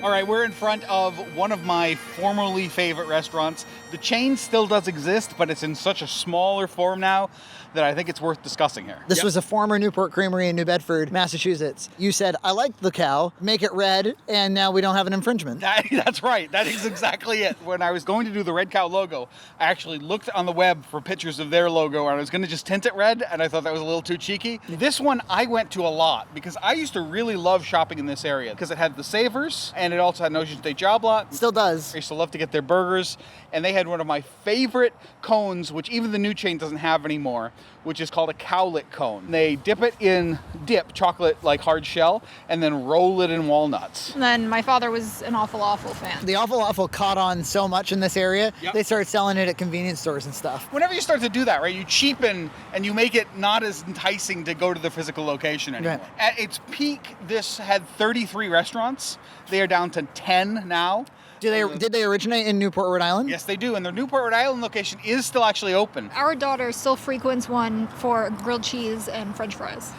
All right, we're in front of one of my formerly favorite restaurants. The chain still does exist, but it's in such a smaller form now that I think it's worth discussing here. This was a former Newport Creamery in New Bedford, Massachusetts. You said, I like the cow, make it red, and now we don't have an infringement. That's right. That is exactly it. When I was going to do the red cow logo, I actually looked on the web for pictures of their logo, and I was going to just tint it red, and I thought that was a little too cheeky. This one I went to a lot because I used to really love shopping in this area because it had the Savers, and it also had an Ocean State Job Lot. Still does. I used to love to get their burgers, and they had one of my favorite cones, which even the new chain doesn't have anymore, which is called a Cowlick cone. They dip it in chocolate like hard shell, and then roll it in walnuts. And then my father was an Awful Awful fan. The Awful Awful caught on so much in this area, Yep. they started selling it at convenience stores and stuff. Whenever you start to do that, right, you cheapen and you make it not as enticing to go to the physical location anymore. Right. At its peak, this had 33 restaurants. They are down to 10 now. Did they originate in Newport, Rhode Island? Yes, they do, and their Newport, Rhode Island location is still actually open. Our daughter still frequents one for grilled cheese and French fries.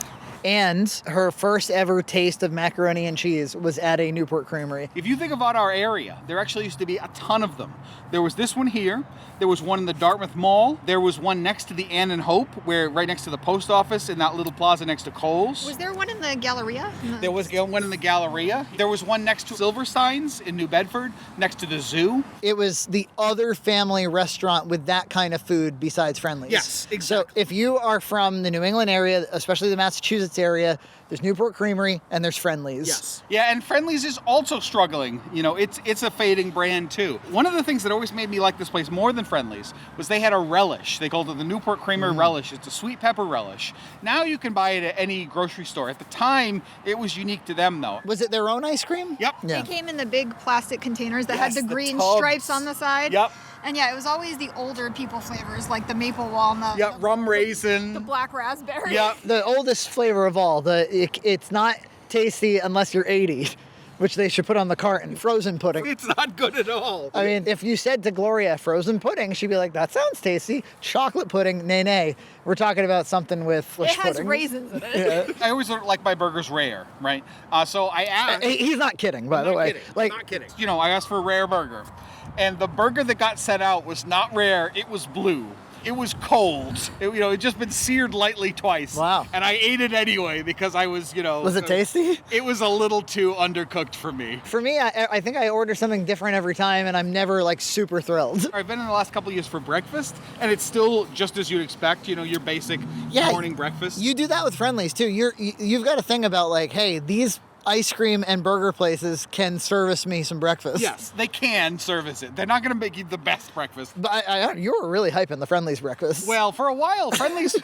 And her first ever taste of macaroni and cheese was at a Newport Creamery. If you think about our area, there actually used to be a ton of them. There was this one here. There was one in the Dartmouth Mall. There was one next to the Ann and Hope, right next to the post office in that little plaza next to Kohl's. Was there one in the Galleria? There was one in the Galleria. There was one next to Silverstein's in New Bedford, next to the zoo. It was the other family restaurant with that kind of food besides Friendly's. Yes, exactly. So if you are from the New England area, especially the Massachusetts area, there's Newport Creamery and there's Friendly's. Yes. Yeah, and Friendly's is also struggling. You know, it's a fading brand too. One of the things that always made me like this place more than Friendly's was they had a relish. They called it the Newport Creamery relish. It's a sweet pepper relish. Now you can buy it at any grocery store. At the time, it was unique to them though. Was it their own ice cream? Yep. Yeah. They came in the big plastic containers that Yes, had the the green tubs. stripes on the side. Yep. And yeah, it was always the older people flavors, like the maple walnut. Yep, rum raisin. The black raspberry. Yep. The oldest flavor of all. It's not tasty unless you're 80, which they should put on the carton. Frozen pudding. It's not good at all. I mean, if you said to Gloria frozen pudding, she'd be like, that sounds tasty. Chocolate pudding, nay. We're talking about something with It pudding. has raisins in it. I always like my burgers rare, right? So I asked. He's not kidding, by the way. I'm not kidding. You know, I asked for a rare burger, and the burger that got set out was not rare. It was blue. It was cold. It had just been seared lightly twice. Wow. And I ate it anyway because I was, Was it tasty? It was a little too undercooked for me. For me, I think I order something different every time, and I'm never like super thrilled. I've been in the last couple of years for breakfast, and it's still just as you'd expect, your basic morning breakfast. You do that with Friendly's too. You've got a thing about like, hey, these ice cream and burger places can service me some breakfast. Yes, they can service it. They're not going to make you the best breakfast. But you were really hyping the Friendly's breakfast. Well, for a while, Friendly's,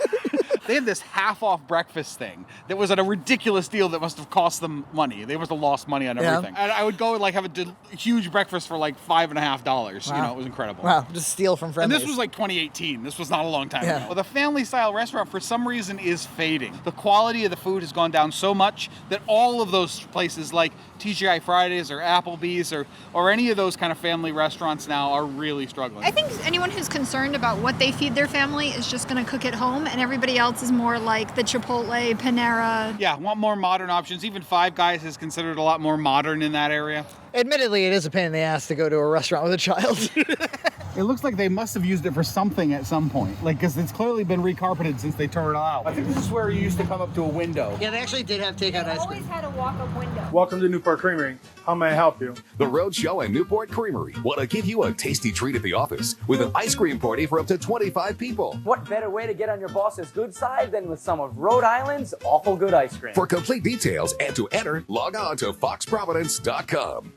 they had this half-off breakfast thing that was at a ridiculous deal that must have cost them money. They must have lost money on everything. And I would go and have a huge breakfast for like $5.50. Wow. It was incredible. Wow, just steal from Friendly's. And this was like 2018. This was not a long time ago. Well, the family-style restaurant, for some reason, is fading. The quality of the food has gone down so much that all of those places like TGI Fridays or Applebee's or any of those kind of family restaurants now are really struggling. I think anyone who's concerned about what they feed their family is just going to cook at home, and everybody else is more like the Chipotle, Panera. Yeah, want more modern options. Even Five Guys is considered a lot more modern in that area. Admittedly, it is a pain in the ass to go to a restaurant with a child. It looks like they must have used it for something at some point, because it's clearly been recarpeted since they tore it out. I think this is where you used to come up to a window. Yeah, they actually did have takeout ice cream. Always had a walk-up window. Welcome to Newport Creamery. How may I help you? The Roadshow and Newport Creamery want to give you a tasty treat at the office with an ice cream party for up to 25 people. What better way to get on your boss's good side than with some of Rhode Island's awful good ice cream? For complete details and to enter, log on to foxprovidence.com.